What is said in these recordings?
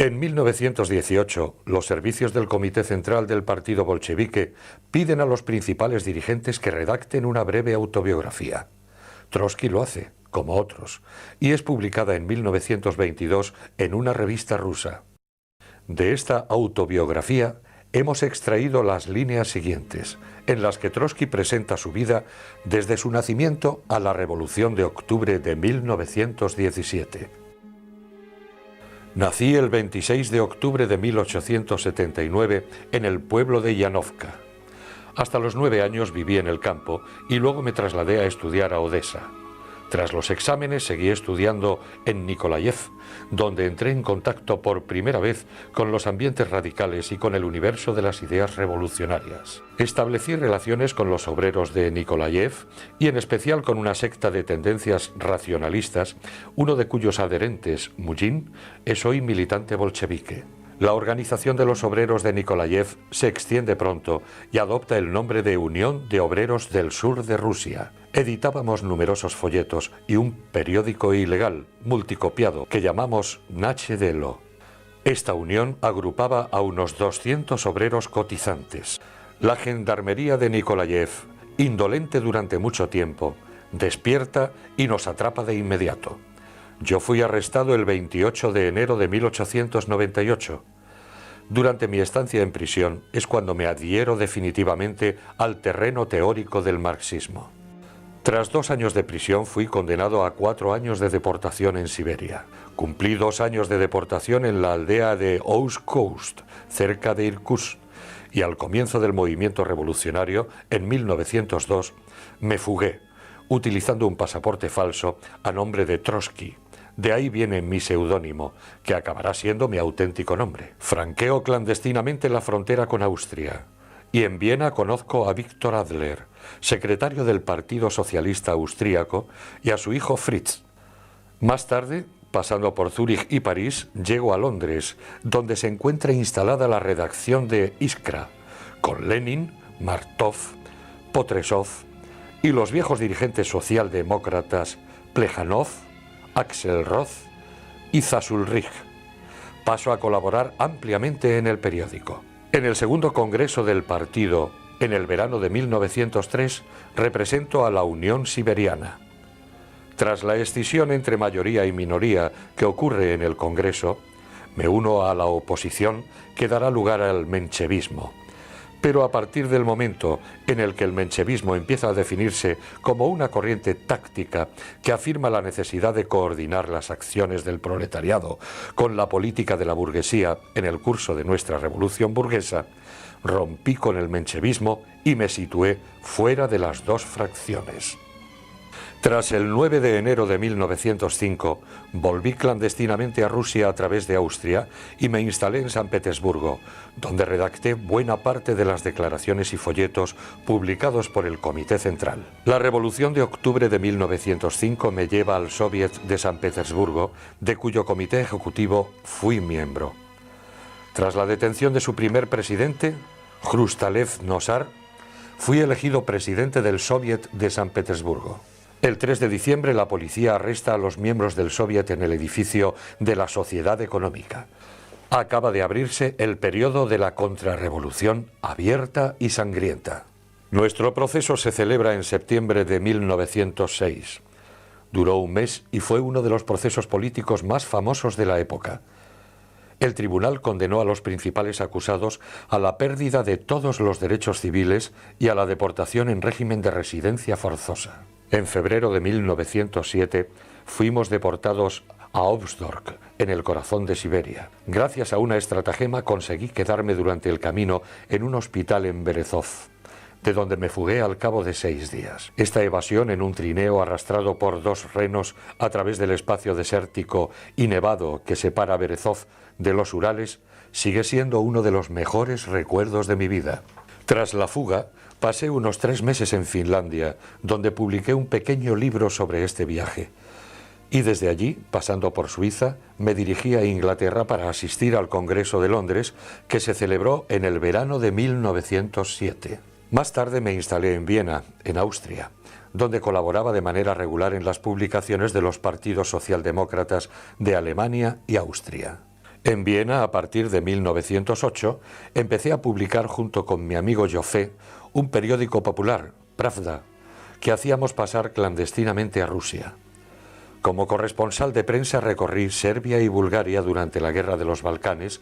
En 1918, los servicios del Comité Central del Partido Bolchevique piden a los principales dirigentes que redacten una breve autobiografía. Trotsky lo hace, como otros, y es publicada en 1922 en una revista rusa. De esta autobiografía hemos extraído las líneas siguientes, en las que Trotsky presenta su vida desde su nacimiento a la Revolución de Octubre de 1917. Nací el 26 de octubre de 1879 en el pueblo de Yanovka. Hasta los 9 años viví en el campo y luego me trasladé a estudiar a Odessa. Tras los exámenes seguí estudiando en Nikolayev, donde entré en contacto por primera vez con los ambientes radicales y con el universo de las ideas revolucionarias. Establecí relaciones con los obreros de Nikolayev y en especial con una secta de tendencias racionalistas, uno de cuyos adherentes, Mujin, es hoy militante bolchevique. La organización de los obreros de Nikolayev se extiende pronto y adopta el nombre de Unión de Obreros del Sur de Rusia. Editábamos numerosos folletos y un periódico ilegal, multicopiado, que llamamos Nache Delo. Esta unión agrupaba a unos 200 obreros cotizantes. La gendarmería de Nikolayev, indolente durante mucho tiempo, despierta y nos atrapa de inmediato. Yo fui arrestado el 28 de enero de 1898. Durante mi estancia en prisión es cuando me adhiero definitivamente al terreno teórico del marxismo. Tras 2 años de prisión fui condenado a 4 años de deportación en Siberia. Cumplí 2 años de deportación en la aldea de Oust-Koust, cerca de Irkutsk, y al comienzo del movimiento revolucionario, en 1902, me fugué, utilizando un pasaporte falso a nombre de Trotsky. De ahí viene mi seudónimo, que acabará siendo mi auténtico nombre. Franqueo clandestinamente la frontera con Austria. Y en Viena conozco a Víctor Adler, secretario del Partido Socialista Austríaco, y a su hijo Fritz. Más tarde, pasando por Zúrich y París, llego a Londres, donde se encuentra instalada la redacción de Iskra, con Lenin, Martov, Potresov y los viejos dirigentes socialdemócratas Plejanov, Axelrod y Zasulrich. Paso a colaborar ampliamente en el periódico. En el segundo congreso del partido, en el verano de 1903, represento a la Unión Siberiana. Tras la escisión entre mayoría y minoría que ocurre en el Congreso, me uno a la oposición que dará lugar al menchevismo. Pero a partir del momento en el que el menchevismo empieza a definirse como una corriente táctica que afirma la necesidad de coordinar las acciones del proletariado con la política de la burguesía en el curso de nuestra revolución burguesa, rompí con el menchevismo y me situé fuera de las 2 fracciones. Tras el 9 de enero de 1905, volví clandestinamente a Rusia a través de Austria y me instalé en San Petersburgo, donde redacté buena parte de las declaraciones y folletos publicados por el Comité Central. La Revolución de Octubre de 1905 me lleva al Soviet de San Petersburgo, de cuyo comité ejecutivo fui miembro. Tras la detención de su primer presidente, Hrustalev Nosar, fui elegido presidente del Soviet de San Petersburgo. El 3 de diciembre la policía arresta a los miembros del Soviet en el edificio de la Sociedad Económica. Acaba de abrirse el periodo de la contrarrevolución abierta y sangrienta. Nuestro proceso se celebra en septiembre de 1906. Duró un mes y fue uno de los procesos políticos más famosos de la época. El tribunal condenó a los principales acusados a la pérdida de todos los derechos civiles y a la deportación en régimen de residencia forzosa. En febrero de 1907 fuimos deportados a Obzdorsk, en el corazón de Siberia. Gracias a una estratagema conseguí quedarme durante el camino en un hospital en Berezov, de donde me fugué al cabo de 6 días. Esta evasión en un trineo arrastrado por 2 renos a través del espacio desértico y nevado que separa Berezov de los Urales sigue siendo uno de los mejores recuerdos de mi vida. Tras la fuga, pasé unos 3 meses en Finlandia, donde publiqué un pequeño libro sobre este viaje. Y desde allí, pasando por Suiza, me dirigí a Inglaterra para asistir al Congreso de Londres, que se celebró en el verano de 1907. Más tarde me instalé en Viena, en Austria, donde colaboraba de manera regular en las publicaciones de los partidos socialdemócratas de Alemania y Austria. En Viena, a partir de 1908, empecé a publicar junto con mi amigo Joffé un periódico popular, Pravda, que hacíamos pasar clandestinamente a Rusia. Como corresponsal de prensa recorrí Serbia y Bulgaria durante la Guerra de los Balcanes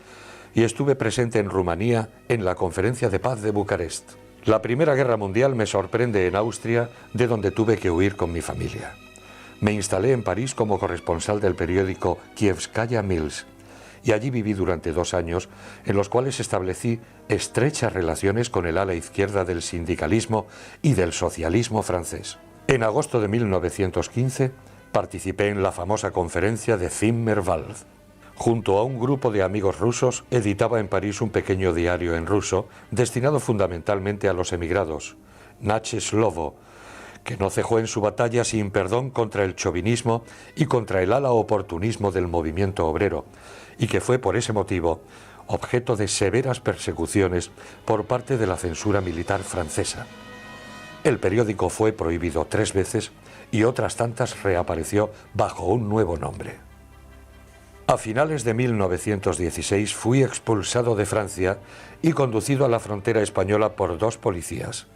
y estuve presente en Rumanía en la Conferencia de Paz de Bucarest. La Primera Guerra Mundial me sorprende en Austria, de donde tuve que huir con mi familia. Me instalé en París como corresponsal del periódico Kievskaya Mills y allí viví durante 2 años, en los cuales establecí estrechas relaciones con el ala izquierda del sindicalismo y del socialismo francés. En agosto de 1915 participé en la famosa conferencia de Zimmerwald. Junto a un grupo de amigos rusos, editaba en París un pequeño diario en ruso, destinado fundamentalmente a los emigrados, Nache Slovo, que no cejó en su batalla sin perdón contra el chauvinismo y contra el ala oportunismo del movimiento obrero, y que fue por ese motivo objeto de severas persecuciones por parte de la censura militar francesa. El periódico fue prohibido 3 veces y otras tantas reapareció bajo un nuevo nombre. A finales de 1916 fui expulsado de Francia y conducido a la frontera española por 2 policías.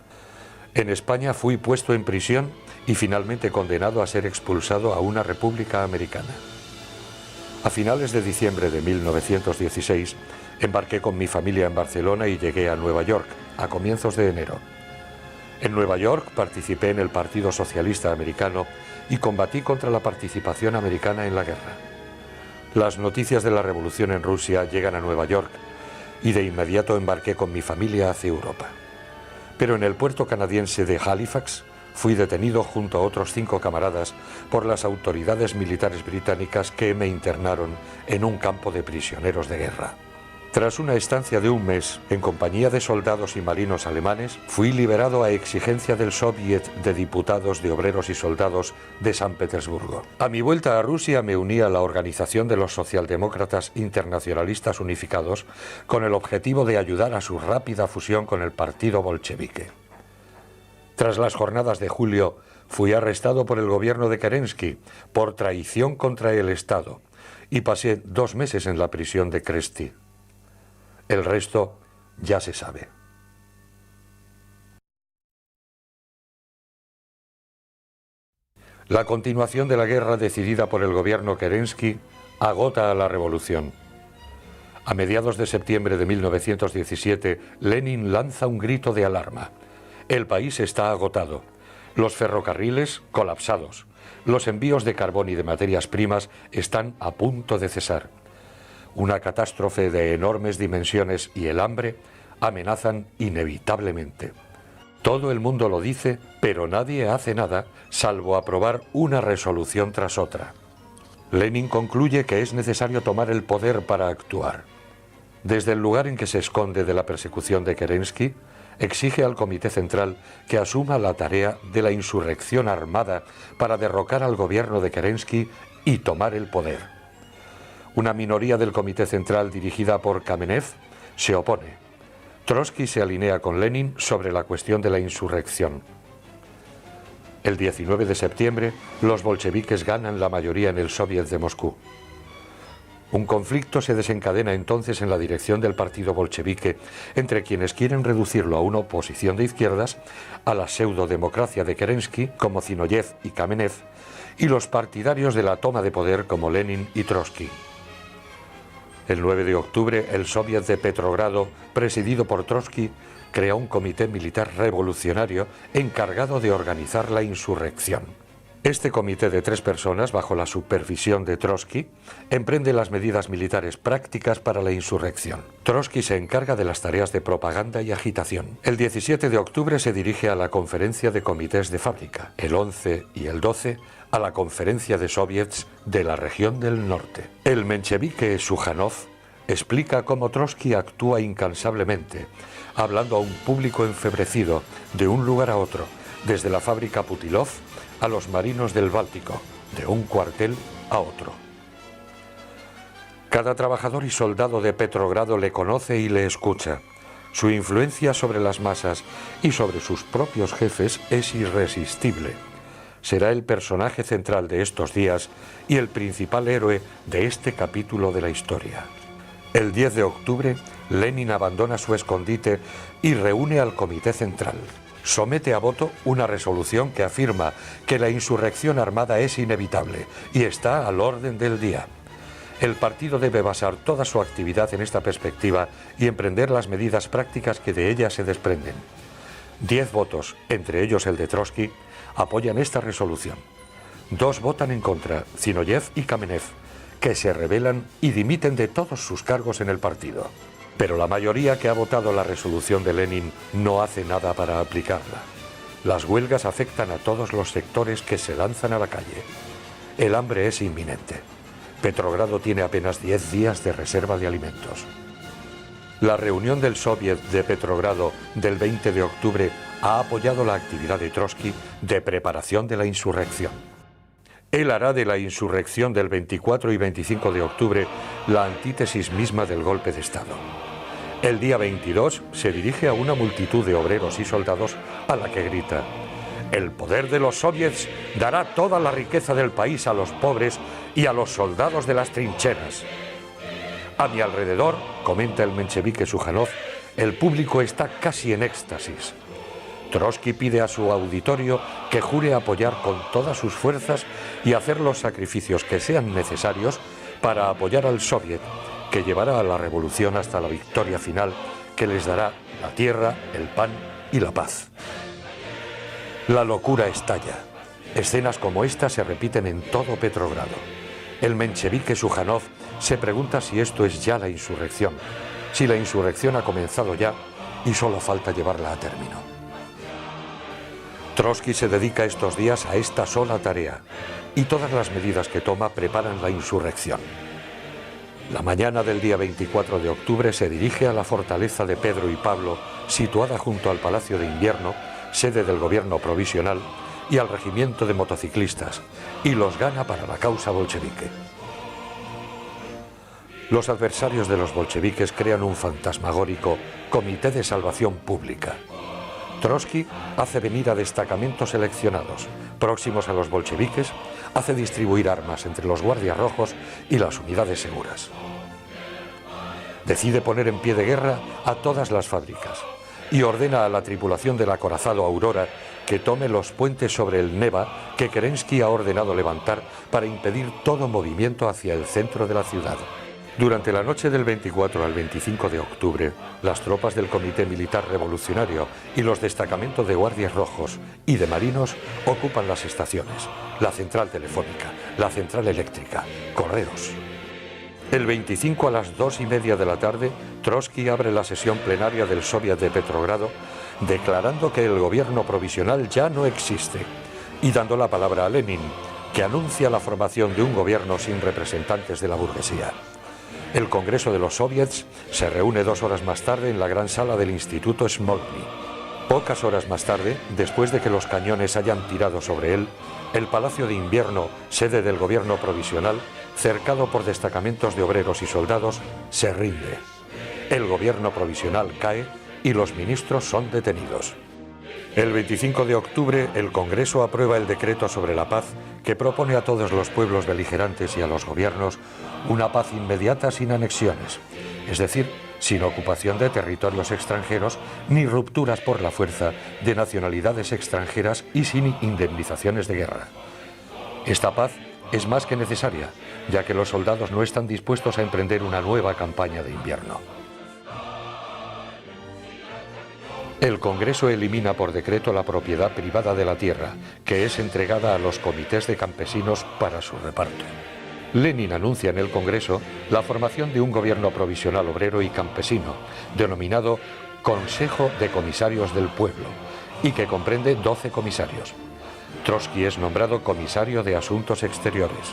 En España fui puesto en prisión y finalmente condenado a ser expulsado a una república americana. A finales de diciembre de 1916 embarqué con mi familia en Barcelona y llegué a Nueva York a comienzos de enero. En Nueva York participé en el Partido Socialista Americano y combatí contra la participación americana en la guerra. Las noticias de la revolución en Rusia llegan a Nueva York y de inmediato embarqué con mi familia hacia Europa. Pero en el puerto canadiense de Halifax fui detenido junto a otros 5 camaradas por las autoridades militares británicas que me internaron en un campo de prisioneros de guerra. Tras una estancia de 1 mes en compañía de soldados y marinos alemanes, fui liberado a exigencia del Soviet de Diputados de Obreros y Soldados de San Petersburgo. A mi vuelta a Rusia me uní a la Organización de los Socialdemócratas Internacionalistas Unificados con el objetivo de ayudar a su rápida fusión con el partido bolchevique. Tras las jornadas de julio, fui arrestado por el gobierno de Kerensky por traición contra el Estado y pasé 2 meses en la prisión de Kresty. El resto ya se sabe. La continuación de la guerra decidida por el gobierno Kerensky agota a la revolución. A mediados de septiembre de 1917, Lenin lanza un grito de alarma. El país está agotado. Los ferrocarriles colapsados. Los envíos de carbón y de materias primas están a punto de cesar. Una catástrofe de enormes dimensiones y el hambre amenazan inevitablemente. Todo el mundo lo dice, pero nadie hace nada, salvo aprobar una resolución tras otra. Lenin concluye que es necesario tomar el poder para actuar. Desde el lugar en que se esconde de la persecución de Kerensky, exige al Comité Central que asuma la tarea de la insurrección armada para derrocar al gobierno de Kerensky y tomar el poder. Una minoría del Comité Central dirigida por Kamenev se opone. Trotsky se alinea con Lenin sobre la cuestión de la insurrección. El 19 de septiembre, los bolcheviques ganan la mayoría en el Soviet de Moscú. Un conflicto se desencadena entonces en la dirección del partido bolchevique entre quienes quieren reducirlo a una oposición de izquierdas, a la pseudodemocracia de Kerensky, como Zinoviev y Kamenev, y los partidarios de la toma de poder como Lenin y Trotsky. El 9 de octubre, el Soviet de Petrogrado, presidido por Trotsky, crea un comité militar revolucionario encargado de organizar la insurrección. Este comité de 3 personas, bajo la supervisión de Trotsky, emprende las medidas militares prácticas para la insurrección. Trotsky se encarga de las tareas de propaganda y agitación. El 17 de octubre se dirige a la conferencia de comités de fábrica. El 11 y el 12 a la conferencia de soviets de la región del norte. El menchevique Sukhanov explica cómo Trotsky actúa incansablemente, hablando a un público enfebrecido de un lugar a otro, desde la fábrica Putilov a los marinos del Báltico, de un cuartel a otro. Cada trabajador y soldado de Petrogrado le conoce y le escucha. Su influencia sobre las masas y sobre sus propios jefes es irresistible. Será el personaje central de estos días y el principal héroe de este capítulo de la historia. El 10 de octubre, Lenin abandona su escondite y reúne al Comité Central. Somete a voto una resolución que afirma que la insurrección armada es inevitable y está al orden del día. El partido debe basar toda su actividad en esta perspectiva y emprender las medidas prácticas que de ella se desprenden. 10 votos, entre ellos el de Trotsky, apoyan esta resolución. 2 votan en contra, Zinoviev y Kamenev, que se rebelan y dimiten de todos sus cargos en el partido. Pero la mayoría que ha votado la resolución de Lenin no hace nada para aplicarla. Las huelgas afectan a todos los sectores que se lanzan a la calle. El hambre es inminente. Petrogrado tiene apenas 10 días de reserva de alimentos. La reunión del Soviet de Petrogrado del 20 de octubre ha apoyado la actividad de Trotsky de preparación de la insurrección. Él hará de la insurrección del 24 y 25 de octubre la antítesis misma del golpe de Estado. El día 22 se dirige a una multitud de obreros y soldados a la que grita: el poder de los soviets dará toda la riqueza del país a los pobres y a los soldados de las trincheras. A mi alrededor, comenta el menchevique Sujánov, el público está casi en éxtasis. Trotsky pide a su auditorio que jure apoyar con todas sus fuerzas y hacer los sacrificios que sean necesarios para apoyar al Soviet, que llevará a la revolución hasta la victoria final que les dará la tierra, el pan y la paz. La locura estalla. Escenas como esta se repiten en todo Petrogrado. El menchevique Sujánov se pregunta si esto es ya la insurrección, si la insurrección ha comenzado ya y solo falta llevarla a término. Trotsky se dedica estos días a esta sola tarea y todas las medidas que toma preparan la insurrección. La mañana del día 24 de octubre se dirige a la fortaleza de Pedro y Pablo, situada junto al Palacio de Invierno, sede del gobierno provisional, y al regimiento de motociclistas, y los gana para la causa bolchevique. Los adversarios de los bolcheviques crean un fantasmagórico Comité de Salvación Pública. Trotsky hace venir a destacamentos seleccionados, próximos a los bolcheviques, hace distribuir armas entre los guardias rojos y las unidades seguras. Decide poner en pie de guerra a todas las fábricas y ordena a la tripulación del acorazado Aurora que tome los puentes sobre el Neva que Kerensky ha ordenado levantar para impedir todo movimiento hacia el centro de la ciudad. Durante la noche del 24 al 25 de octubre, las tropas del Comité Militar Revolucionario y los destacamentos de guardias rojos y de marinos ocupan las estaciones, la central telefónica, la central eléctrica, correos. El 25 a las 2:30 de la tarde, Trotsky abre la sesión plenaria del Soviet de Petrogrado, declarando que el gobierno provisional ya no existe y dando la palabra a Lenin, que anuncia la formación de un gobierno sin representantes de la burguesía. El Congreso de los Soviets se reúne 2 horas más tarde en la gran sala del Instituto Smolny. Pocas horas más tarde, después de que los cañones hayan tirado sobre él, el Palacio de Invierno, sede del gobierno provisional, cercado por destacamentos de obreros y soldados, se rinde. El gobierno provisional cae y los ministros son detenidos. El 25 de octubre, el Congreso aprueba el decreto sobre la paz que propone a todos los pueblos beligerantes y a los gobiernos una paz inmediata sin anexiones, es decir, sin ocupación de territorios extranjeros ni rupturas por la fuerza de nacionalidades extranjeras y sin indemnizaciones de guerra. Esta paz es más que necesaria, ya que los soldados no están dispuestos a emprender una nueva campaña de invierno. El Congreso elimina por decreto la propiedad privada de la tierra, que es entregada a los comités de campesinos para su reparto. Lenin anuncia en el Congreso la formación de un gobierno provisional obrero y campesino, denominado Consejo de Comisarios del Pueblo, y que comprende 12 comisarios. Trotsky es nombrado comisario de Asuntos Exteriores.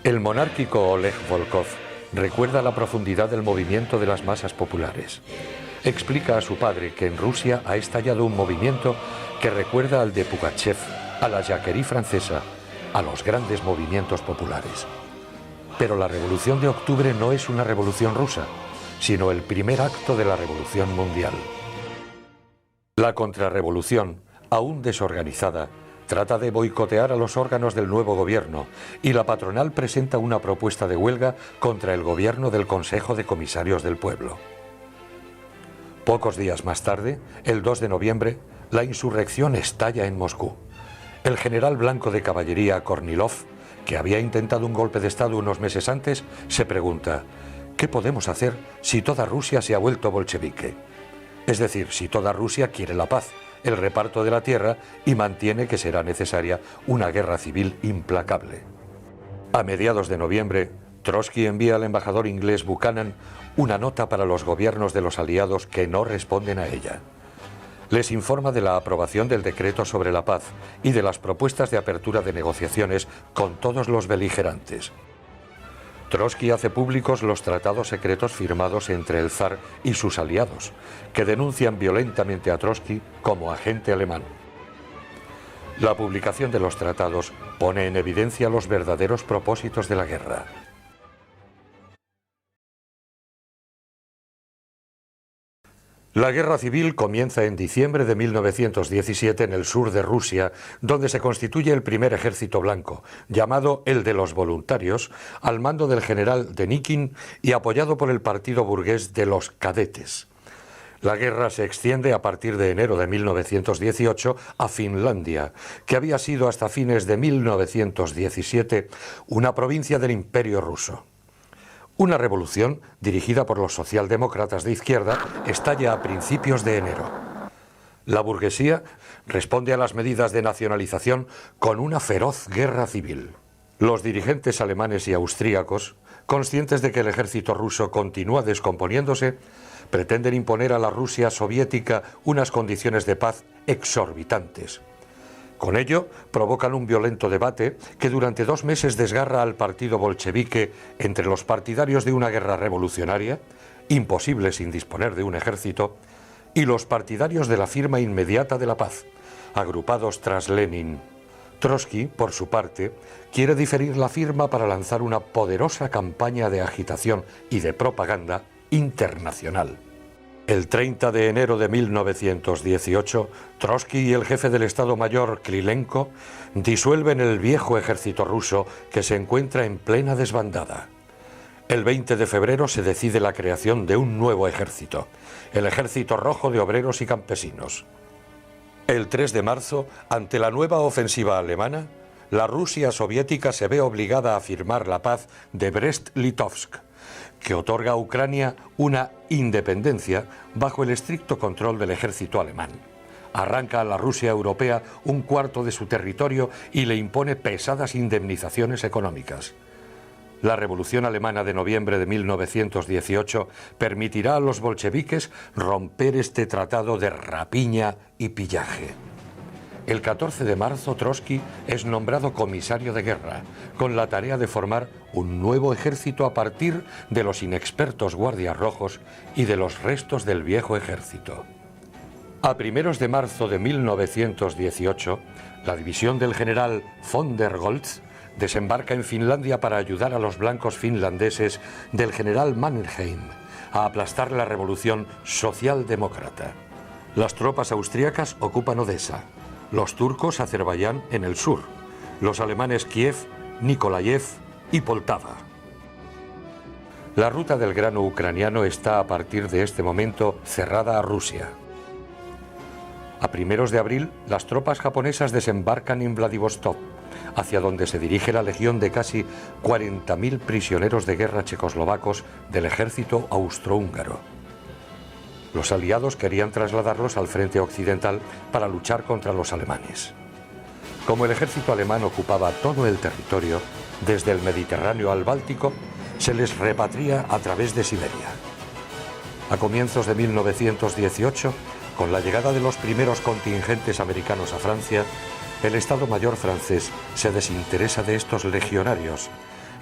El monárquico Oleg Volkov recuerda la profundidad del movimiento de las masas populares. Explica a su padre que en Rusia ha estallado un movimiento que recuerda al de Pugachev, a la Jacquerie francesa, a los grandes movimientos populares. Pero la Revolución de Octubre no es una revolución rusa, sino el primer acto de la Revolución Mundial. La contrarrevolución, aún desorganizada, trata de boicotear a los órganos del nuevo gobierno y la patronal presenta una propuesta de huelga contra el gobierno del Consejo de Comisarios del Pueblo. Pocos días más tarde, el 2 de noviembre, la insurrección estalla en Moscú. El general blanco de caballería Kornilov, que había intentado un golpe de Estado unos meses antes, se pregunta: ¿qué podemos hacer si toda Rusia se ha vuelto bolchevique? Es decir, si toda Rusia quiere la paz, el reparto de la tierra y mantiene que será necesaria una guerra civil implacable. A mediados de noviembre, Trotsky envía al embajador inglés Buchanan una nota para los gobiernos de los aliados que no responden a ella. Les informa de la aprobación del decreto sobre la paz y de las propuestas de apertura de negociaciones con todos los beligerantes. Trotsky hace públicos los tratados secretos firmados entre el zar y sus aliados, que denuncian violentamente a Trotsky como agente alemán. La publicación de los tratados pone en evidencia los verdaderos propósitos de la guerra. La guerra civil comienza en diciembre de 1917 en el sur de Rusia, donde se constituye el primer ejército blanco, llamado el de los voluntarios, al mando del general Denikin y apoyado por el partido burgués de los cadetes. La guerra se extiende a partir de enero de 1918 a Finlandia, que había sido hasta fines de 1917 una provincia del Imperio ruso. Una revolución, dirigida por los socialdemócratas de izquierda, estalla a principios de enero. La burguesía responde a las medidas de nacionalización con una feroz guerra civil. Los dirigentes alemanes y austríacos, conscientes de que el ejército ruso continúa descomponiéndose, pretenden imponer a la Rusia soviética unas condiciones de paz exorbitantes. Con ello, provocan un violento debate que durante 2 meses desgarra al partido bolchevique entre los partidarios de una guerra revolucionaria, imposible sin disponer de un ejército, y los partidarios de la firma inmediata de la paz, agrupados tras Lenin. Trotsky, por su parte, quiere diferir la firma para lanzar una poderosa campaña de agitación y de propaganda internacional. El 30 de enero de 1918, Trotsky y el jefe del Estado Mayor, Krylenko, disuelven el viejo ejército ruso que se encuentra en plena desbandada. El 20 de febrero se decide la creación de un nuevo ejército, el Ejército Rojo de Obreros y Campesinos. El 3 de marzo, ante la nueva ofensiva alemana, la Rusia soviética se ve obligada a firmar la paz de Brest-Litovsk, que otorga a Ucrania una independencia bajo el estricto control del ejército alemán. Arranca a la Rusia europea 1/4 de su territorio y le impone pesadas indemnizaciones económicas. La Revolución Alemana de noviembre de 1918 permitirá a los bolcheviques romper este tratado de rapiña y pillaje. El 14 de marzo, Trotsky es nombrado comisario de guerra, con la tarea de formar un nuevo ejército a partir de los inexpertos guardias rojos y de los restos del viejo ejército. A primeros de marzo de 1918, la división del general von der Goltz desembarca en Finlandia para ayudar a los blancos finlandeses del general Mannerheim a aplastar la revolución socialdemócrata. Las tropas austríacas ocupan Odessa, los turcos Azerbaiyán en el sur, los alemanes Kiev, Nikolayev y Poltava. La ruta del grano ucraniano está a partir de este momento cerrada a Rusia. A primeros de abril, las tropas japonesas desembarcan en Vladivostok, hacia donde se dirige la legión de casi 40.000 prisioneros de guerra checoslovacos del ejército austrohúngaro. Los aliados querían trasladarlos al frente occidental para luchar contra los alemanes. Como el ejército alemán ocupaba todo el territorio, desde el Mediterráneo al Báltico, se les repatria a través de Siberia. A comienzos de 1918, con la llegada de los primeros contingentes americanos a Francia, el Estado Mayor francés se desinteresa de estos legionarios,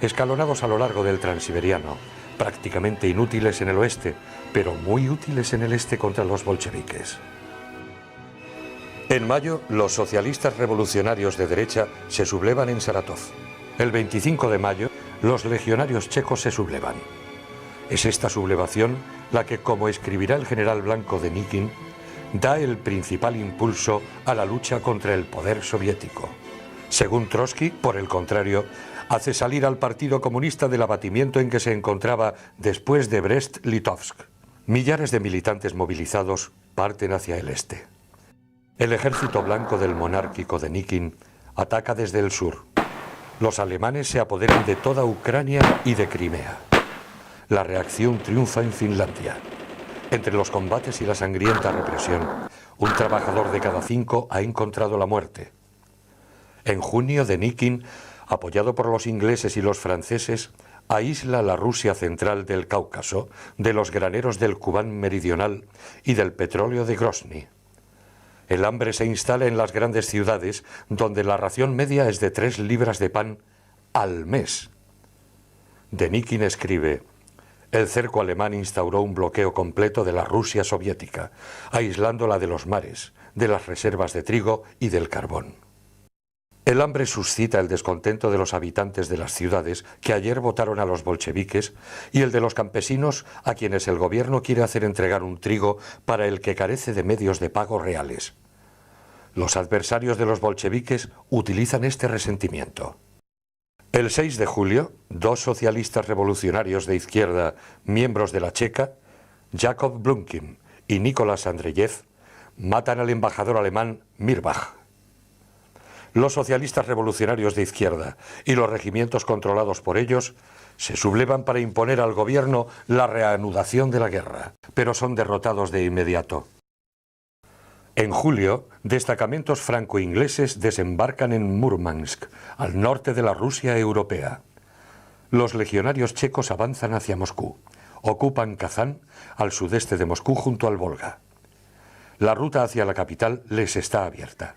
escalonados a lo largo del Transiberiano, prácticamente inútiles en el oeste, pero muy útiles en el este contra los bolcheviques. En mayo, los socialistas revolucionarios de derecha se sublevan en Saratov. El 25 de mayo, los legionarios checos se sublevan. Es esta sublevación la que, como escribirá el general blanco Denikin, da el principal impulso a la lucha contra el poder soviético. Según Trotsky, por el contrario, hace salir al Partido Comunista del abatimiento en que se encontraba después de Brest-Litovsk. Millares de militantes movilizados parten hacia el este. El ejército blanco del monárquico de Nikin ataca desde el sur. Los alemanes se apoderan de toda Ucrania y de Crimea. La reacción triunfa en Finlandia. Entre los combates y la sangrienta represión, un trabajador de cada 5 ha encontrado la muerte. En junio, Denikin, apoyado por los ingleses y los franceses, aísla la Rusia central del Cáucaso de los graneros del Kubán meridional y del petróleo de Grozny. El hambre se instala en las grandes ciudades, donde la ración media es de 3 libras de pan al mes. Denikin escribe: el cerco alemán instauró un bloqueo completo de la Rusia soviética, aislándola de los mares, de las reservas de trigo y del carbón. El hambre suscita el descontento de los habitantes de las ciudades que ayer votaron a los bolcheviques y el de los campesinos a quienes el gobierno quiere hacer entregar un trigo para el que carece de medios de pago reales. Los adversarios de los bolcheviques utilizan este resentimiento. El 6 de julio, 2 socialistas revolucionarios de izquierda, miembros de la Checa, Jakob Blumkin y Nicolás Andreyev, matan al embajador alemán Mirbach. Los socialistas revolucionarios de izquierda y los regimientos controlados por ellos se sublevan para imponer al gobierno la reanudación de la guerra, pero son derrotados de inmediato. En julio, destacamentos franco-ingleses desembarcan en Murmansk, al norte de la Rusia europea. Los legionarios checos avanzan hacia Moscú, ocupan Kazán, al sudeste de Moscú junto al Volga. La ruta hacia la capital les está abierta.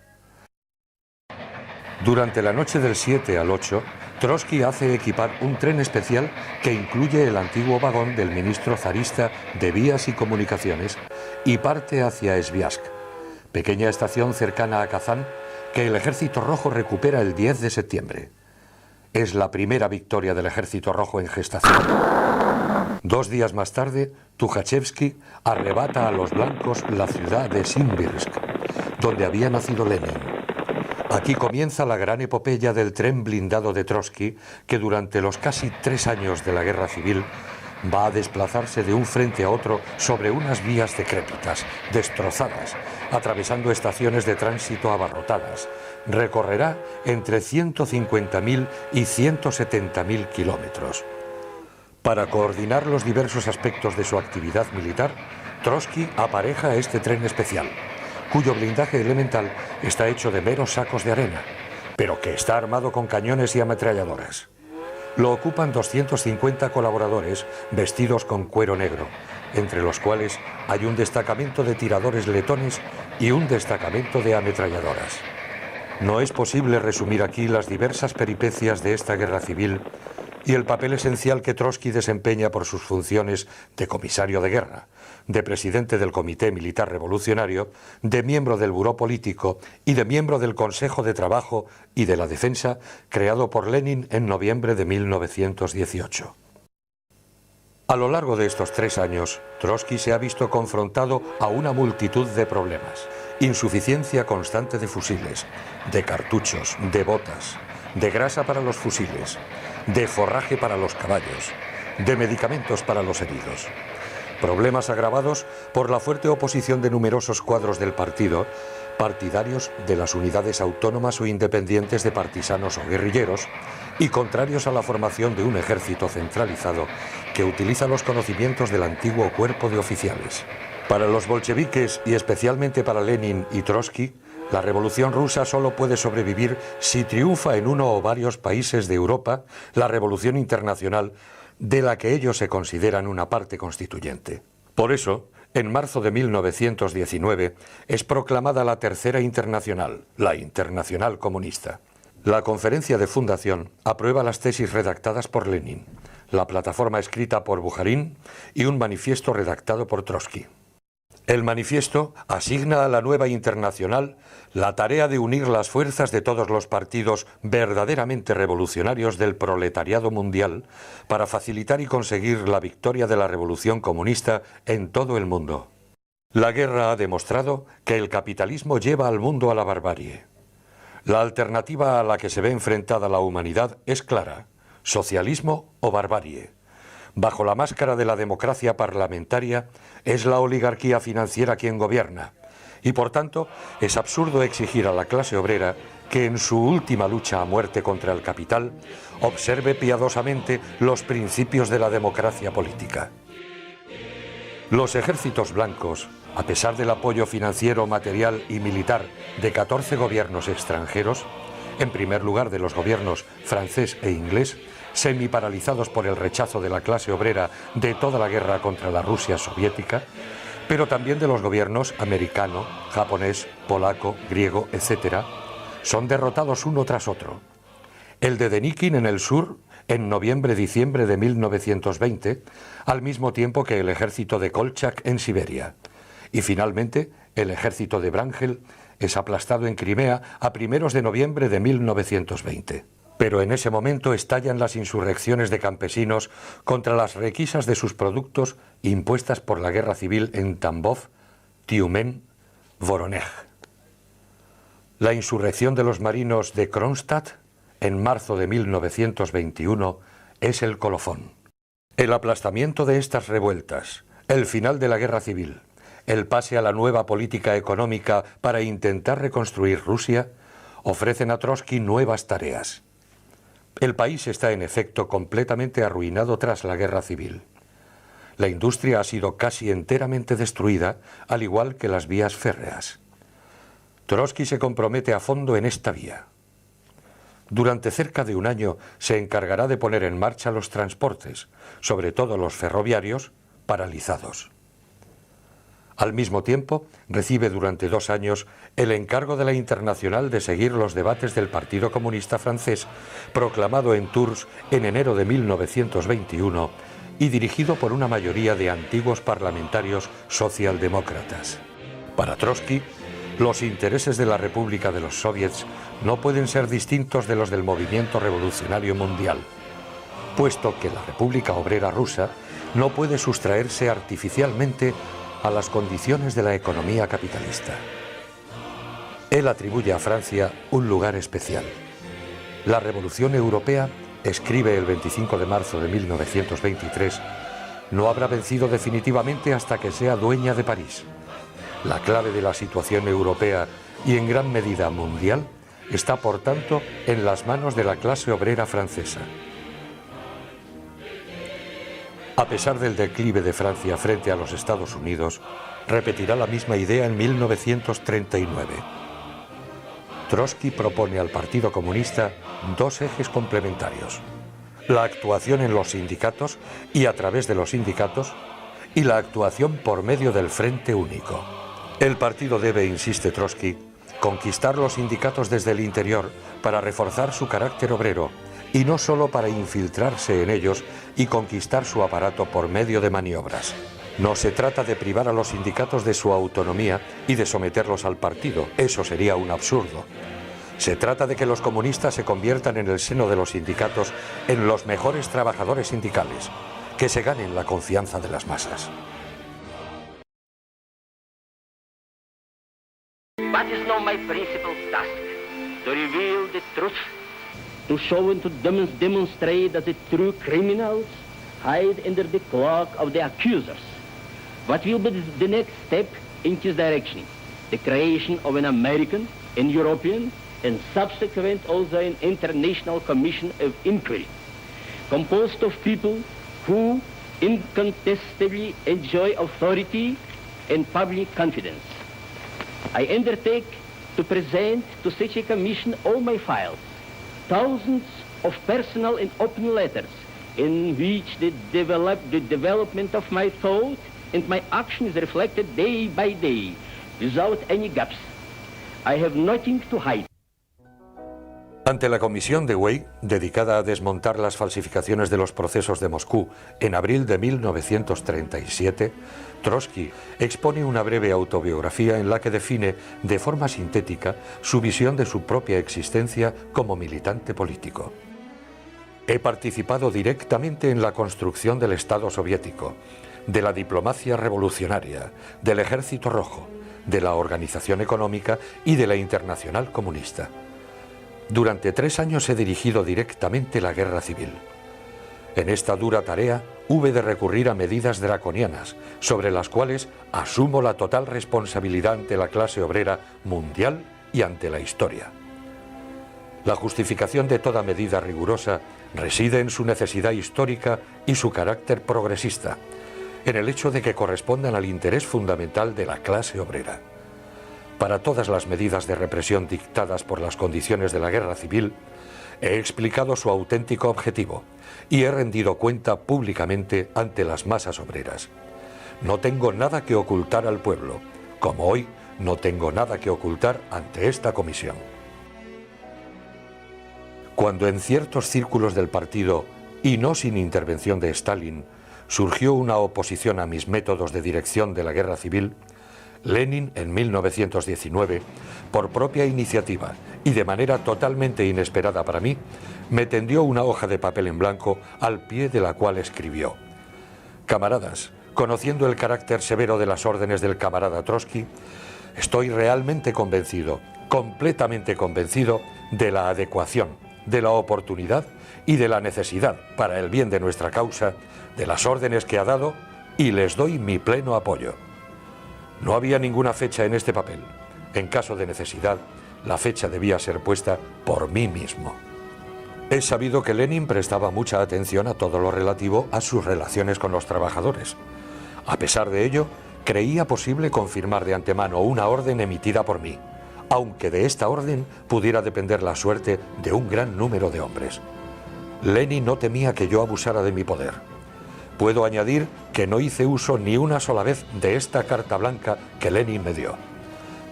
Durante la noche del 7 al 8, Trotsky hace equipar un tren especial que incluye el antiguo vagón del ministro zarista de Vías y Comunicaciones y parte hacia Sviazk, pequeña estación cercana a Kazán que el Ejército Rojo recupera el 10 de septiembre. Es la primera victoria del Ejército Rojo en gestación. 2 días más tarde, Tukhachevsky arrebata a los blancos la ciudad de Simbirsk, donde había nacido Lenin. Aquí comienza la gran epopeya del tren blindado de Trotsky, que durante los casi 3 años de la guerra civil va a desplazarse de un frente a otro sobre unas vías decrépitas, destrozadas, atravesando estaciones de tránsito abarrotadas. Recorrerá entre 150.000 y 170.000 kilómetros. Para coordinar los diversos aspectos de su actividad militar, Trotsky apareja este tren especial, cuyo blindaje elemental está hecho de meros sacos de arena, pero que está armado con cañones y ametralladoras. Lo ocupan 250 colaboradores vestidos con cuero negro, entre los cuales hay un destacamento de tiradores letones y un destacamento de ametralladoras. No es posible resumir aquí las diversas peripecias de esta guerra civil y el papel esencial que Trotsky desempeña por sus funciones de comisario de guerra, de presidente del Comité Militar Revolucionario, de miembro del Buró Político y de miembro del Consejo de Trabajo y de la Defensa, creado por Lenin en noviembre de 1918. A lo largo de estos 3 años, Trotsky se ha visto confrontado a una multitud de problemas: insuficiencia constante de fusiles, de cartuchos, de botas, de grasa para los fusiles, de forraje para los caballos, de medicamentos para los heridos. Problemas agravados por la fuerte oposición de numerosos cuadros del partido, partidarios de las unidades autónomas o independientes de partisanos o guerrilleros, y contrarios a la formación de un ejército centralizado que utiliza los conocimientos del antiguo cuerpo de oficiales. Para los bolcheviques y especialmente para Lenin y Trotsky, la revolución rusa solo puede sobrevivir si triunfa en uno o varios países de Europa la revolución internacional de la que ellos se consideran una parte constituyente. Por eso, en marzo de 1919 es proclamada la Tercera Internacional, la Internacional Comunista. La conferencia de fundación aprueba las tesis redactadas por Lenin, la plataforma escrita por Bukharin y un manifiesto redactado por Trotsky. El manifiesto asigna a la nueva internacional la tarea de unir las fuerzas de todos los partidos verdaderamente revolucionarios del proletariado mundial para facilitar y conseguir la victoria de la revolución comunista en todo el mundo. La guerra ha demostrado que el capitalismo lleva al mundo a la barbarie. La alternativa a la que se ve enfrentada la humanidad es clara: socialismo o barbarie. Bajo la máscara de la democracia parlamentaria es la oligarquía financiera quien gobierna, y por tanto es absurdo exigir a la clase obrera que en su última lucha a muerte contra el capital observe piadosamente los principios de la democracia política. Los ejércitos blancos, a pesar del apoyo financiero, material y militar de 14 gobiernos extranjeros, en primer lugar de los gobiernos francés e inglés, semiparalizados por el rechazo de la clase obrera de toda la guerra contra la Rusia soviética, pero también de los gobiernos americano, japonés, polaco, griego, etc., son derrotados uno tras otro. El de Denikin en el sur, en noviembre-diciembre de 1920, al mismo tiempo que el ejército de Kolchak en Siberia. Y finalmente, el ejército de Wrangel es aplastado en Crimea a primeros de noviembre de 1920. Pero en ese momento estallan las insurrecciones de campesinos contra las requisas de sus productos impuestas por la guerra civil en Tambov, Tiumen, Voronezh. La insurrección de los marinos de Kronstadt, en marzo de 1921, es el colofón. El aplastamiento de estas revueltas, el final de la guerra civil, el pase a la nueva política económica para intentar reconstruir Rusia, ofrecen a Trotsky nuevas tareas. El país está en efecto completamente arruinado tras la guerra civil. La industria ha sido casi enteramente destruida, al igual que las vías férreas. Trotsky se compromete a fondo en esta vía. Durante cerca de un año se encargará de poner en marcha los transportes, sobre todo los ferroviarios, paralizados. Al mismo tiempo, recibe durante 2 años el encargo de la Internacional de seguir los debates del Partido Comunista Francés, proclamado en Tours en enero de 1921 y dirigido por una mayoría de antiguos parlamentarios socialdemócratas. Para Trotsky, los intereses de la República de los Soviets no pueden ser distintos de los del movimiento revolucionario mundial, puesto que la República Obrera Rusa no puede sustraerse artificialmente a las condiciones de la economía capitalista. Él atribuye a Francia un lugar especial. La Revolución Europea, escribe el 25 de marzo de 1923, no habrá vencido definitivamente hasta que sea dueña de París. La clave de la situación europea y en gran medida mundial está, por tanto, en las manos de la clase obrera francesa. A pesar del declive de Francia frente a los Estados Unidos, repetirá la misma idea en 1939. Trotsky propone al Partido Comunista 2 ejes complementarios: la actuación en los sindicatos y a través de los sindicatos, y la actuación por medio del Frente Único. El partido debe, insiste Trotsky, conquistar los sindicatos desde el interior para reforzar su carácter obrero, y no solo para infiltrarse en ellos y conquistar su aparato por medio de maniobras. No se trata de privar a los sindicatos de su autonomía y de someterlos al partido, eso sería un absurdo. Se trata de que los comunistas se conviertan en el seno de los sindicatos en los mejores trabajadores sindicales, que se ganen la confianza de las masas. What is now my principal task? To reveal the truth, to show and to demonstrate that the true criminals hide under the cloak of the accusers. What will be the next step in this direction? The creation of an American and European and subsequent also an international commission of inquiry, composed of people who incontestably enjoy authority and public confidence. I undertake to present to such a commission all my files, thousands of personal and open letters in which the development of my thought and my action is reflected day by day, without any gaps. I have nothing to hide. Ante la comisión de Wey, dedicada a desmontar las falsificaciones de los procesos de Moscú en abril de 1937, Trotsky expone una breve autobiografía en la que define de forma sintética su visión de su propia existencia como militante político. He participado directamente en la construcción del Estado soviético, de la diplomacia revolucionaria, del Ejército Rojo, de la Organización Económica y de la Internacional Comunista. Durante 3 años he dirigido directamente la guerra civil. En esta dura tarea hube de recurrir a medidas draconianas, sobre las cuales asumo la total responsabilidad ante la clase obrera mundial y ante la historia. La justificación de toda medida rigurosa reside en su necesidad histórica y su carácter progresista, en el hecho de que correspondan al interés fundamental de la clase obrera. Para todas las medidas de represión dictadas por las condiciones de la guerra civil, he explicado su auténtico objetivo y he rendido cuenta públicamente ante las masas obreras. No tengo nada que ocultar al pueblo, como hoy no tengo nada que ocultar ante esta comisión. Cuando en ciertos círculos del partido, y no sin intervención de Stalin, surgió una oposición a mis métodos de dirección de la guerra civil, Lenin, en 1919, por propia iniciativa y de manera totalmente inesperada para mí, me tendió una hoja de papel en blanco al pie de la cual escribió: «Camaradas, conociendo el carácter severo de las órdenes del camarada Trotsky, estoy realmente convencido, completamente convencido, de la adecuación, de la oportunidad y de la necesidad, para el bien de nuestra causa, de las órdenes que ha dado, y les doy mi pleno apoyo». No había ninguna fecha en este papel. En caso de necesidad, la fecha debía ser puesta por mí mismo. He sabido que Lenin prestaba mucha atención a todo lo relativo a sus relaciones con los trabajadores. A pesar de ello, creía posible confirmar de antemano una orden emitida por mí, aunque de esta orden pudiera depender la suerte de un gran número de hombres. Lenin no temía que yo abusara de mi poder. Puedo añadir que no hice uso ni una sola vez de esta carta blanca que Lenin me dio.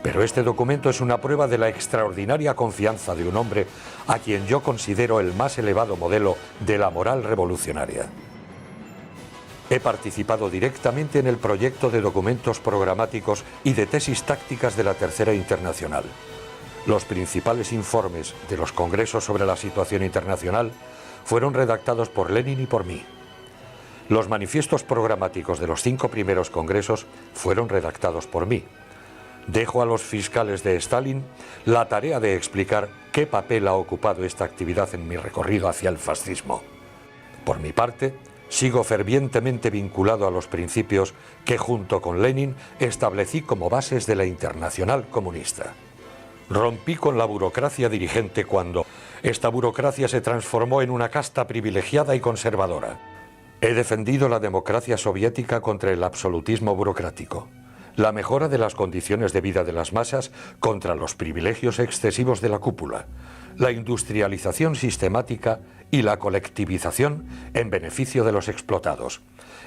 Pero este documento es una prueba de la extraordinaria confianza de un hombre a quien yo considero el más elevado modelo de la moral revolucionaria. He participado directamente en el proyecto de documentos programáticos y de tesis tácticas de la Tercera Internacional. Los principales informes de los congresos sobre la situación internacional fueron redactados por Lenin y por mí. Los manifiestos programáticos de los 5 primeros congresos fueron redactados por mí. Dejo a los fiscales de Stalin la tarea de explicar qué papel ha ocupado esta actividad en mi recorrido hacia el fascismo. Por mi parte, sigo fervientemente vinculado a los principios que junto con Lenin establecí como bases de la Internacional Comunista. Rompí con la burocracia dirigente cuando esta burocracia se transformó en una casta privilegiada y conservadora. He defendido la democracia soviética contra el absolutismo burocrático, la mejora de las condiciones de vida de las masas contra los privilegios excesivos de la cúpula, la industrialización sistemática y la colectivización en beneficio de los explotados,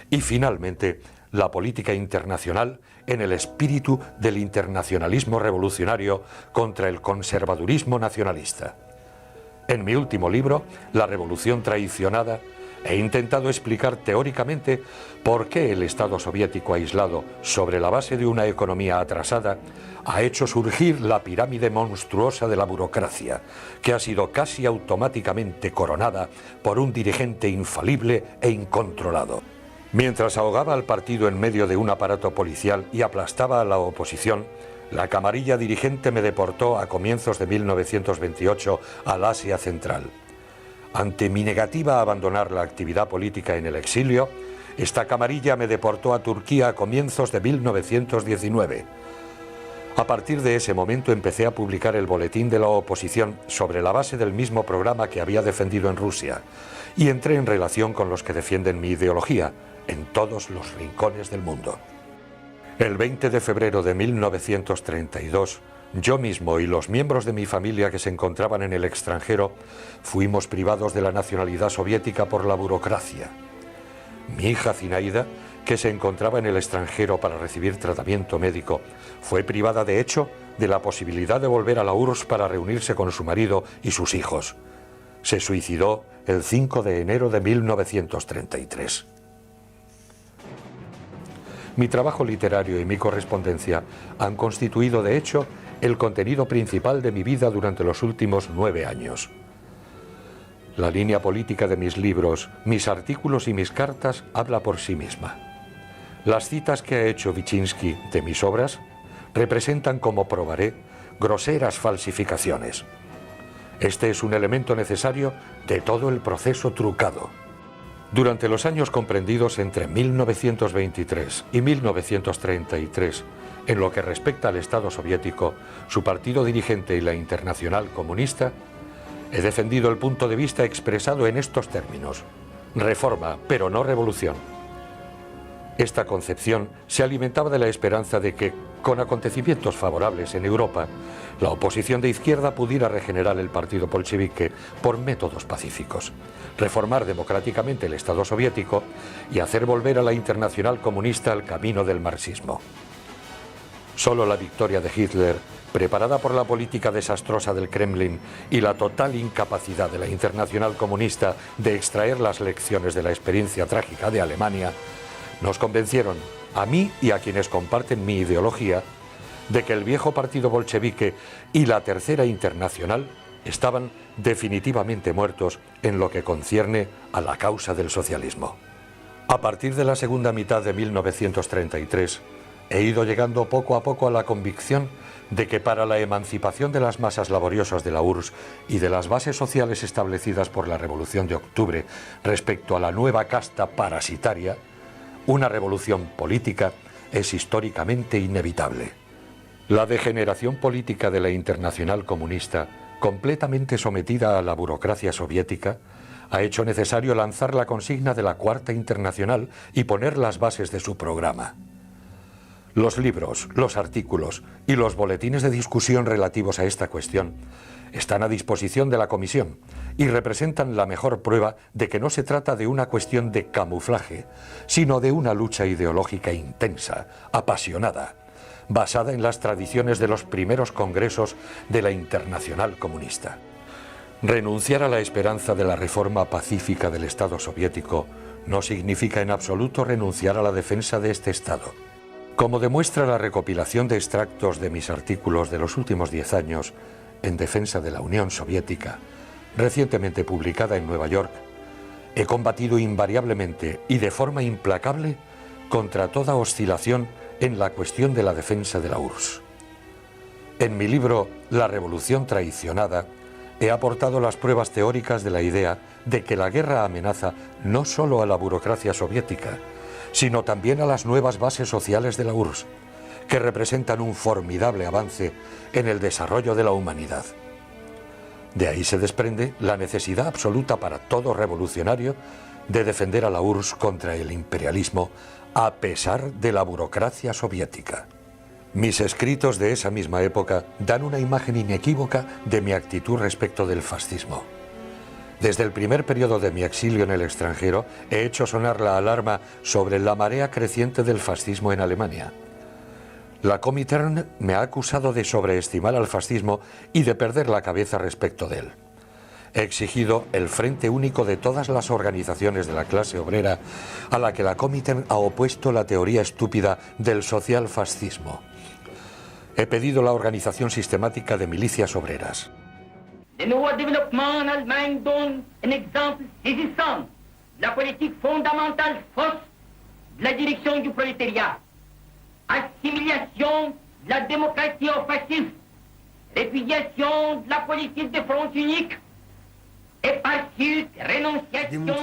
y finalmente la política internacional en el espíritu del internacionalismo revolucionario contra el conservadurismo nacionalista. En mi último libro, La Revolución Traicionada, he intentado explicar teóricamente por qué el Estado soviético aislado, sobre la base de una economía atrasada, ha hecho surgir la pirámide monstruosa de la burocracia, que ha sido casi automáticamente coronada por un dirigente infalible e incontrolado. Mientras ahogaba al partido en medio de un aparato policial y aplastaba a la oposición, la camarilla dirigente me deportó a comienzos de 1928 al Asia Central. Ante mi negativa a abandonar la actividad política en el exilio, esta camarilla me deportó a Turquía a comienzos de 1919. A partir de ese momento empecé a publicar el boletín de la oposición sobre la base del mismo programa que había defendido en Rusia, y entré en relación con los que defienden mi ideología en todos los rincones del mundo. El 20 de febrero de 1932, yo mismo y los miembros de mi familia que se encontraban en el extranjero fuimos privados de la nacionalidad soviética por la burocracia. Mi hija Zinaida, que se encontraba en el extranjero para recibir tratamiento médico, fue privada de hecho de la posibilidad de volver a la URSS para reunirse con su marido y sus hijos. Se suicidó el 5 de enero de 1933. Mi trabajo literario y mi correspondencia han constituido, de hecho, el contenido principal de mi vida durante los últimos 9 años. La línea política de mis libros, mis artículos y mis cartas habla por sí misma. Las citas que ha hecho Wyszynski de mis obras representan, como probaré, groseras falsificaciones. Este es un elemento necesario de todo el proceso trucado. Durante los años comprendidos entre 1923 y 1933, en lo que respecta al Estado soviético, su partido dirigente y la Internacional Comunista, he defendido el punto de vista expresado en estos términos: reforma, pero no revolución. Esta concepción se alimentaba de la esperanza de que, con acontecimientos favorables en Europa, la oposición de izquierda pudiera regenerar el partido bolchevique por métodos pacíficos, reformar democráticamente el Estado soviético y hacer volver a la Internacional Comunista al camino del marxismo. Solo la victoria de Hitler, preparada por la política desastrosa del Kremlin y la total incapacidad de la Internacional Comunista de extraer las lecciones de la experiencia trágica de Alemania, nos convencieron, a mí y a quienes comparten mi ideología, de que el viejo partido bolchevique y la Tercera Internacional estaban definitivamente muertos en lo que concierne a la causa del socialismo. A partir de la segunda mitad de 1933, he ido llegando poco a poco a la convicción de que para la emancipación de las masas laboriosas de la URSS y de las bases sociales establecidas por la Revolución de Octubre respecto a la nueva casta parasitaria, una revolución política es históricamente inevitable. La degeneración política de la Internacional Comunista, completamente sometida a la burocracia soviética, ha hecho necesario lanzar la consigna de la Cuarta Internacional y poner las bases de su programa. Los libros, los artículos y los boletines de discusión relativos a esta cuestión están a disposición de la Comisión y representan la mejor prueba de que no se trata de una cuestión de camuflaje, sino de una lucha ideológica intensa, apasionada, basada en las tradiciones de los primeros congresos de la Internacional Comunista. Renunciar a la esperanza de la reforma pacífica del Estado soviético no significa en absoluto renunciar a la defensa de este Estado. Como demuestra la recopilación de extractos de mis artículos de los últimos 10 años en defensa de la Unión Soviética, recientemente publicada en Nueva York, he combatido invariablemente y de forma implacable contra toda oscilación en la cuestión de la defensa de la URSS. En mi libro La Revolución Traicionada, he aportado las pruebas teóricas de la idea de que la guerra amenaza no solo a la burocracia soviética, sino también a las nuevas bases sociales de la URSS, que representan un formidable avance en el desarrollo de la humanidad. De ahí se desprende la necesidad absoluta para todo revolucionario de defender a la URSS contra el imperialismo, a pesar de la burocracia soviética. Mis escritos de esa misma época dan una imagen inequívoca de mi actitud respecto del fascismo. Desde el primer periodo de mi exilio en el extranjero, he hecho sonar la alarma sobre la marea creciente del fascismo en Alemania. La Comintern me ha acusado de sobreestimar al fascismo y de perder la cabeza respecto de él. He exigido el frente único de todas las organizaciones de la clase obrera, a la que la Comintern ha opuesto la teoría estúpida del socialfascismo. He pedido la organización sistemática de milicias obreras. Le nouveau développement en Allemagne donne un exemple saisissant de la politique fondamentale fausse de la direction du prolétariat. Assimilation de la démocratie au fascisme, répudiation de la politique de front unique et par suite rénonciation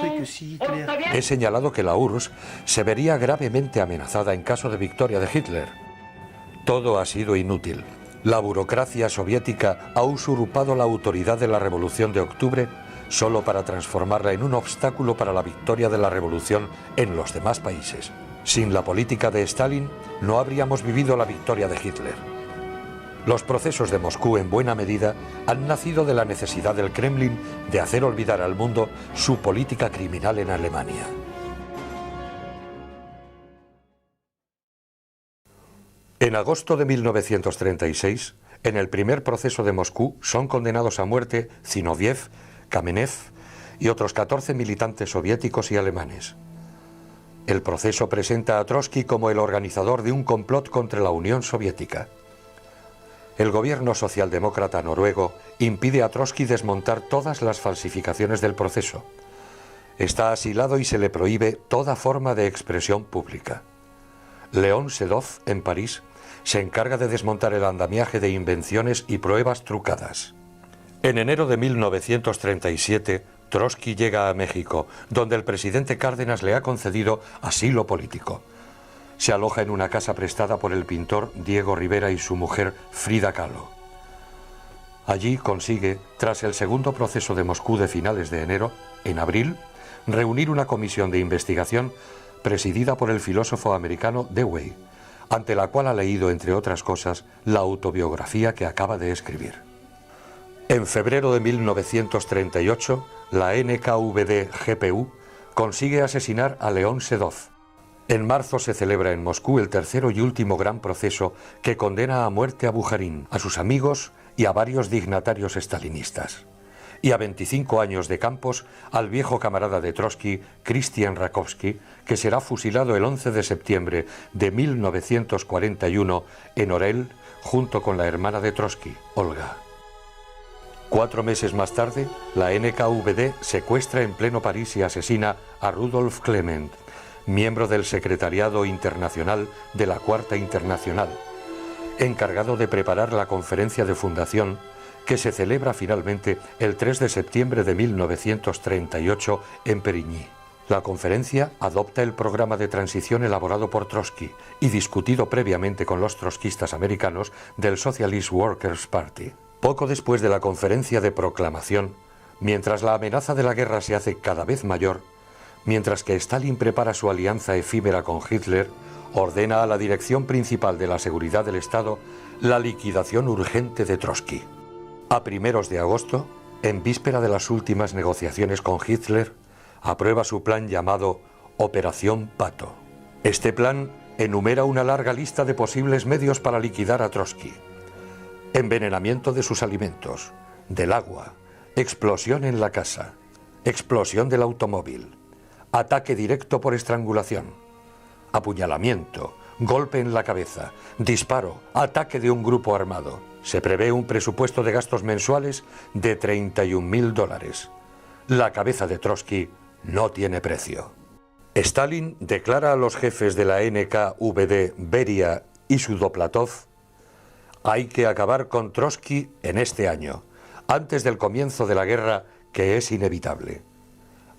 aux soviets. He señalado que la URSS se vería gravemente amenazada en caso de victoria de Hitler. Todo ha sido inútil. La burocracia soviética ha usurpado la autoridad de la Revolución de Octubre solo para transformarla en un obstáculo para la victoria de la revolución en los demás países. Sin la política de Stalin no habríamos vivido la victoria de Hitler. Los procesos de Moscú en buena medida han nacido de la necesidad del Kremlin de hacer olvidar al mundo su política criminal en Alemania. En agosto de 1936, en el primer proceso de Moscú, son condenados a muerte Zinoviev, Kamenev y otros 14 militantes soviéticos y alemanes. El proceso presenta a Trotsky como el organizador de un complot contra la Unión Soviética. El gobierno socialdemócrata noruego impide a Trotsky desmontar todas las falsificaciones del proceso. Está asilado y se le prohíbe toda forma de expresión pública. León Sedov, en París, se encarga de desmontar el andamiaje de invenciones y pruebas trucadas. En enero de 1937, Trotsky llega a México, donde el presidente Cárdenas le ha concedido asilo político. Se aloja en una casa prestada por el pintor Diego Rivera y su mujer Frida Kahlo. Allí consigue, tras el segundo proceso de Moscú de finales de enero, en abril, reunir una comisión de investigación presidida por el filósofo americano Dewey, ante la cual ha leído, entre otras cosas, la autobiografía que acaba de escribir. En febrero de 1938, la NKVD-GPU consigue asesinar a León Sedov. En marzo se celebra en Moscú el tercero y último gran proceso que condena a muerte a Bujarin, a sus amigos y a varios dignatarios estalinistas. Y a 25 años de campos al viejo camarada de Trotsky, Christian Rakovsky, que será fusilado el 11 de septiembre de 1941 en Orel, junto con la hermana de Trotsky, Olga. 4 meses más tarde, la NKVD secuestra en pleno París y asesina a Rudolf Clement, miembro del Secretariado Internacional de la Cuarta Internacional, encargado de preparar la conferencia de fundación que se celebra finalmente el 3 de septiembre de 1938 en Perigny. La conferencia adopta el programa de transición elaborado por Trotsky y discutido previamente con los trotskistas americanos del Socialist Workers' Party. Poco después de la conferencia de proclamación, mientras la amenaza de la guerra se hace cada vez mayor, mientras que Stalin prepara su alianza efímera con Hitler, ordena a la Dirección Principal de la Seguridad del Estado la liquidación urgente de Trotsky. A primeros de agosto, en víspera de las últimas negociaciones con Hitler, aprueba su plan llamado Operación Pato. Este plan enumera una larga lista de posibles medios para liquidar a Trotsky: envenenamiento de sus alimentos, del agua, explosión en la casa, explosión del automóvil, ataque directo por estrangulación, apuñalamiento, golpe en la cabeza, disparo, ataque de un grupo armado. Se prevé un presupuesto de gastos mensuales de $31.000. La cabeza de Trotsky no tiene precio. Stalin declara a los jefes de la NKVD, Beria y Sudoplatov: hay que acabar con Trotsky en este año, antes del comienzo de la guerra, que es inevitable,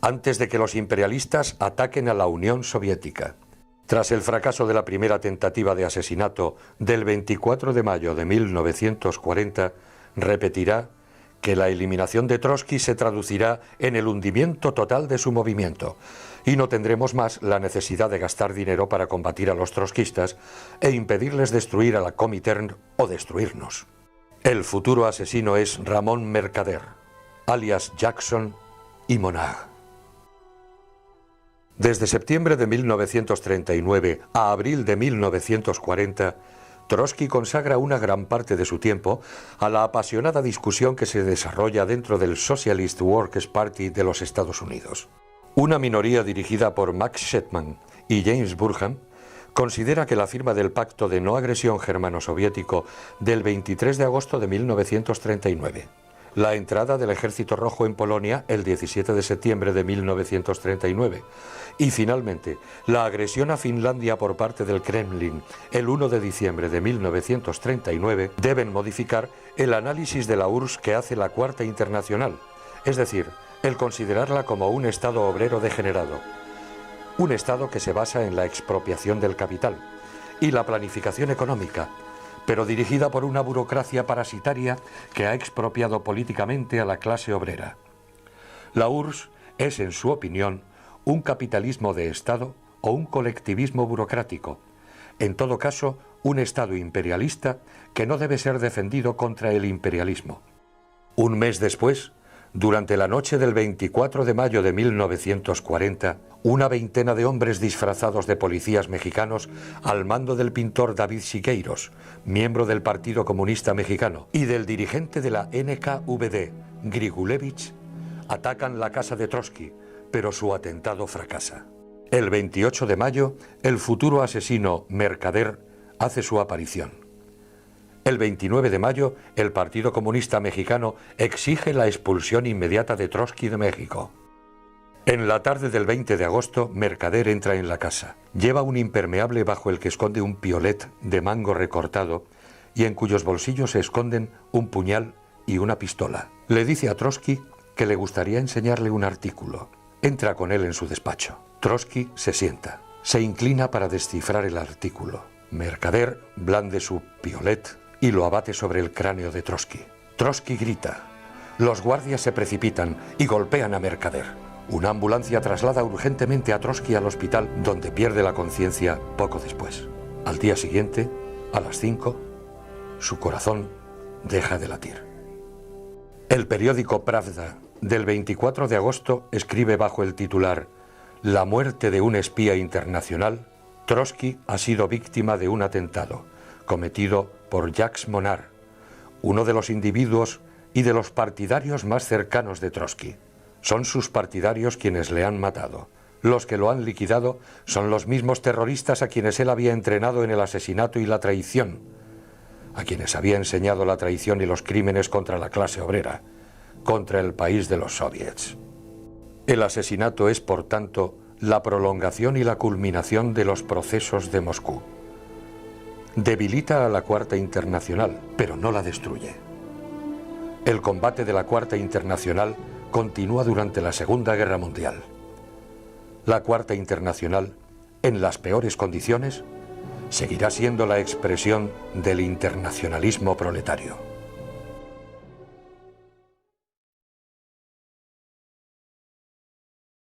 antes de que los imperialistas ataquen a la Unión Soviética. Tras el fracaso de la primera tentativa de asesinato del 24 de mayo de 1940, repetirá que la eliminación de Trotsky se traducirá en el hundimiento total de su movimiento y no tendremos más la necesidad de gastar dinero para combatir a los trotskistas e impedirles destruir a la Comintern o destruirnos. El futuro asesino es Ramón Mercader, alias Jackson y Monag. Desde septiembre de 1939 a abril de 1940, Trotsky consagra una gran parte de su tiempo a la apasionada discusión que se desarrolla dentro del Socialist Workers' Party de los Estados Unidos. Una minoría dirigida por Max Shetman y James Burham considera que la firma del Pacto de No Agresión Germano-Soviético del 23 de agosto de 1939, la entrada del Ejército Rojo en Polonia el 17 de septiembre de 1939 y finalmente la agresión a Finlandia por parte del Kremlin el 1 de diciembre de 1939 deben modificar el análisis de la URSS que hace la Cuarta Internacional, es decir, el considerarla como un Estado obrero degenerado, un Estado que se basa en la expropiación del capital y la planificación económica, pero dirigida por una burocracia parasitaria que ha expropiado políticamente a la clase obrera. La URSS es, en su opinión, un capitalismo de Estado o un colectivismo burocrático, en todo caso, un Estado imperialista que no debe ser defendido contra el imperialismo. Un mes después, durante la noche del 24 de mayo de 1940, una veintena de hombres disfrazados de policías mexicanos al mando del pintor David Siqueiros, miembro del Partido Comunista Mexicano, y del dirigente de la NKVD, Grigulevich, atacan la casa de Trotsky, pero su atentado fracasa. El 28 de mayo, el futuro asesino Mercader hace su aparición. El 29 de mayo, el Partido Comunista Mexicano exige la expulsión inmediata de Trotsky de México. En la tarde del 20 de agosto, Mercader entra en la casa. Lleva un impermeable bajo el que esconde un piolet de mango recortado y en cuyos bolsillos se esconden un puñal y una pistola. Le dice a Trotsky que le gustaría enseñarle un artículo. Entra con él en su despacho. Trotsky se sienta. Se inclina para descifrar el artículo. Mercader blande su piolet y lo abate sobre el cráneo de Trotsky. Trotsky grita. Los guardias se precipitan y golpean a Mercader. Una ambulancia traslada urgentemente a Trotsky al hospital, donde pierde la conciencia poco después. Al día siguiente, a las 5, su corazón deja de latir. El periódico Pravda del 24 de agosto escribe bajo el titular «La muerte de un espía internacional, Trotsky ha sido víctima de un atentado cometido por Jacques Monard, uno de los individuos y de los partidarios más cercanos de Trotsky. Son sus partidarios quienes le han matado. Los que lo han liquidado son los mismos terroristas a quienes él había entrenado en el asesinato y la traición, a quienes había enseñado la traición y los crímenes contra la clase obrera, contra el país de los soviets. El asesinato es, por tanto, la prolongación y la culminación de los procesos de Moscú. Debilita a la Cuarta Internacional, pero no la destruye. El combate de la Cuarta Internacional continúa durante la Segunda Guerra Mundial. La Cuarta Internacional, en las peores condiciones, seguirá siendo la expresión del internacionalismo proletario.